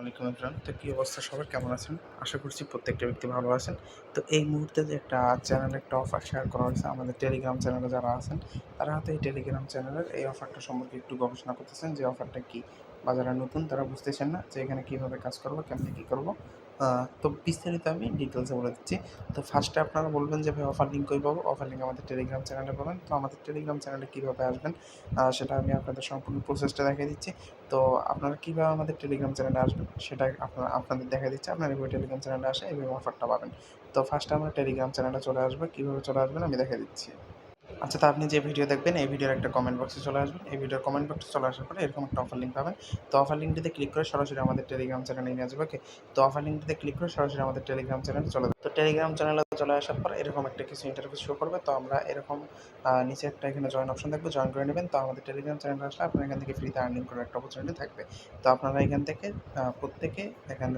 ওয়ালাইকুম আসসালাম। তো কী অবস্থা সবার, কেমন আছেন? আশা করছি প্রত্যেকটা ব্যক্তি ভালো আছেন। তো এই মুহূর্তে যে একটা চ্যানেলে একটা অফার শেয়ার করা হয়েছে, আমাদের টেলিগ্রাম চ্যানেলে যারা আছেন তারা হয়তো এই টেলিগ্রাম চ্যানেলের এই অফারটা সম্পর্কে একটু গবেষণা করতেছেন যে অফারটা কী, বা যারা নতুন তারা বুঝতেছেন না যে এখানে কীভাবে কাজ করবো, কেমনে কী করবো। তো বিস্তারিত আমি ডিটেলসে বলে দিচ্ছি। তো ফার্স্টে আপনারা বলবেন যে ভাই অফার লিঙ্ক কই পাবো? অফার লিঙ্ক আমাদের টেলিগ্রাম চ্যানেলে পাবেন। তো আমাদের টেলিগ্রাম চ্যানেলে কীভাবে আসবেন সেটা আমি আপনাদের সম্পূর্ণ প্রসেসটা দেখিয়ে দিচ্ছি। তো আপনারা কীভাবে আমাদের টেলিগ্রাম চ্যানেলে আসবেন সেটা আপনাদের দেখাই দিচ্ছি। আপনারা এভাবে টেলিগ্রাম চ্যানেলে আসে এইভাবে অফারটা পাবেন। তো ফার্স্টে আমরা টেলিগ্রাম চ্যানেলে চলে আসবো। কীভাবে চলে আসবেন আমি দেখাই দিচ্ছি। আচ্ছা, তো আপনি যে ভিডিও দেখবেন এই ভিডিওর একটা কমেন্ট বক্সে চলে আসবেন। এই ভিডিওর কমেন্ট বক্সে চলে আসার পরে এরকম একটা অফার লিঙ্ক পাবেন। তো অফার লিঙ্কটিতে ক্লিক করে সরাসরি আমাদের টেলিগ্রাম চ্যানেলে নিয়ে যাবে। ওকে? তো অফার লিঙ্কটিতে ক্লিক করে সরাসরি আমাদের টেলিগ্রাম চ্যানেলে চলে যাবে। তো টেলিগ্রাম চ্যানেলে চলে আসার পর এরকম একটা কিছু ইন্টারফেস শো করবে। তো আমরা এরকম নিচে একটা এখানে জয়েন অপশন থাকবে, জয়েন করে নেবেন। তো আমাদের টেলিগ্রাম চ্যানেলে আসলে আপনার এখান থেকে ফ্রিতে আর্নিং করার একটা অপরচুনিটি থাকবে। তো আপনারা এখান থেকে প্রত্যেকে এখানে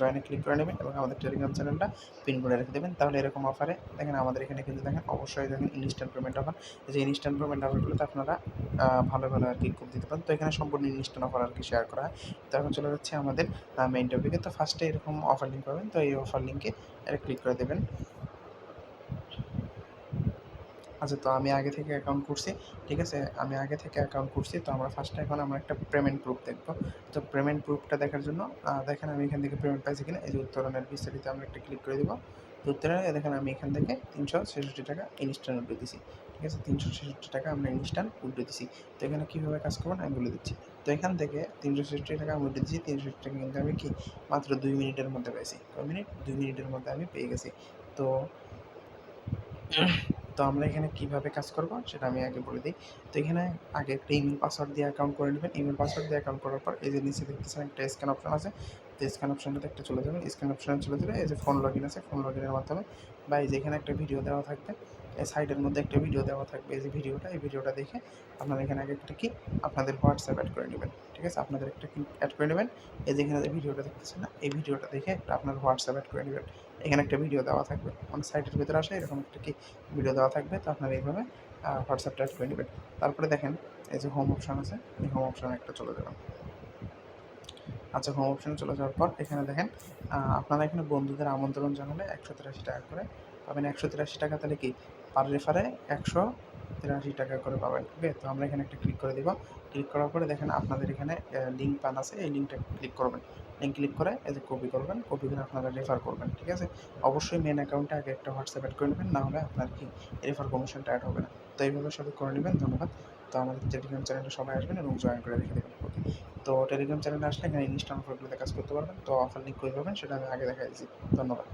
জয়েনে ক্লিক করে নেবেন এবং আমাদের টেলিগ্রাম চ্যানেলটা পিন করে রেখে দেবেন। তাহলে এরকম অফারে দেখেন আমাদের এখানে কিন্তু দেখেন অবশ্যই দেখেন ইনস্ট্যান্ট পেমেন্ট অফার। যে ইনস্ট্যান্ট পেমেন্ট অফারগুলোতে আপনারা ভালো আরকি খুব দিতে পারেন। তো এখানে সম্পূর্ণ ইনস্ট্যান্ট অফার আরকি শেয়ার করা হয়। তো এখন চলে যাচ্ছে আমাদের মেইন টপিকে। তো ফার্স্টে এরকম অফার লিঙ্ক পাবেন। তো এই অফার লিঙ্কে এটা ক্লিক করে দেবেন। আচ্ছা, তো আমি আগে থেকে অ্যাকাউন্ট করছি। ঠিক আছে? আমি আগে থেকে অ্যাকাউন্ট করছি। তো আমরা ফার্স্টে এখন আমরা একটা পেমেন্ট প্রুফ দেখব। তো পেমেন্ট প্রুফটা দেখার জন্য দেখেন আমি এখান থেকে পেমেন্ট পাইছি কিনা, এই যে উত্তরণের বিস্তারিতে আমরা একটা ক্লিক করে দিব। তো উত্তরণে দেখেন আমি এখান থেকে ৳৩৬৬ ইনস্ট্যান্ট উইথড্র দিছি। ঠিক আছে? ৳৩৬৬ আমরা ইনস্ট্যান্ট উইথড্র দিছি। তো এখানে কীভাবে কাজ করবেন আমি বলে দিচ্ছি। তো এখান থেকে ৳৩৬৬ আমি উইথড্র দিছি। ৳৩৬৬ কিন্তু আমি কি মাত্র ২ মিনিটের মধ্যে পাইছি। কয় মিনিট? ২ মিনিটের মধ্যে আমি পেয়ে গেছি। তো তো আমরা এখানে কীভাবে কাজ করব সেটা আমি আগে বলে দিই। তো এখানে আগে একটা ইমেল পাসওয়ার্ড দিয়ে অ্যাকাউন্ট করে নেবেন। ইমেল পাসওয়ার্ড দিয়ে অ্যাকাউন্ট করার পর এই যে নিচে দেখতেছেন একটা স্ক্যান অপশন আছে। তো স্ক্যান অপশনটাতে একটা চলে যাবেন। স্ক্যান অপশনে চলে যাবে, এই যে ফোন লগইন আছে, ফোন লগইনের মাধ্যমে বা এই যে এখানে একটা ভিডিও দেওয়া থাকবে। এই সাইডের মধ্যে একটা ভিডিও দেওয়া থাকবে। এই যে ভিডিওটা, এই ভিডিওটা দেখে আপনারা এখানে আগে একটা কি আপনাদের হোয়াটসঅ্যাপ এড করে নেবেন। ঠিক আছে? আপনাদের একটা কি এড করে নেবেন। এই যে এখানে যে ভিডিওটা দেখতেছেন না, এই ভিডিওটা দেখে একটা আপনার হোয়াটসঅ্যাপ এড করে নেবেন। এখানে একটা ভিডিও দেওয়া থাকবে। মানে সাইটের ভিতরে আসে এরকম একটা কি ভিডিও দেওয়া থাকবে। তো আপনারা এইভাবে হোয়াটসঅ্যাপটা এড করে নেবেন। তারপরে দেখেন এই যে হোম অপশন আছে, এই হোম অপশনে একটা চলে যাবেন। আচ্ছা, হোম অপশনে চলে যাওয়ার পর এখানে দেখেন আপনারা এখানে বন্ধুদের আমন্ত্রণ জানালে ৳১৮৩ করে পাবেন। ৳১৮৩ তাহলে কি পার রেফারে ৳১৮৩ করে পাবেন। ওকে? তো আমরা এখানে একটা ক্লিক করে দিব। ক্লিক করার পরে দেখেন আপনাদের এখানে লিঙ্ক পান আছে, এই লিঙ্কটা ক্লিক করবেন। লিঙ্ক ক্লিক করে এই যে কপি করবেন, কপি করে আপনারা রেফার করবেন। ঠিক আছে? অবশ্যই মেইন অ্যাকাউন্টে আগে একটা হোয়াটসঅ্যাপ এড করে নেবেন, না হলে আপনার কি রেফার কমিশনটা এড হবে না। তো এইভাবে সবাই করে নেবেন। ধন্যবাদ। তো আমাদের টেলিগ্রাম চ্যানেলে সবাই আসবেন এবং জয়েন করে রেখে দেবেন। ওকে? তো টেলিগ্রাম চ্যানেলে আসলে এখানে ইনস্ট্যান্ট অফারগুলোতে কাজ করতে পারবেন। তো অফার লিঙ্ক কই পাবেন সেটা আমি আগে দেখাই দিয়েছি। ধন্যবাদ।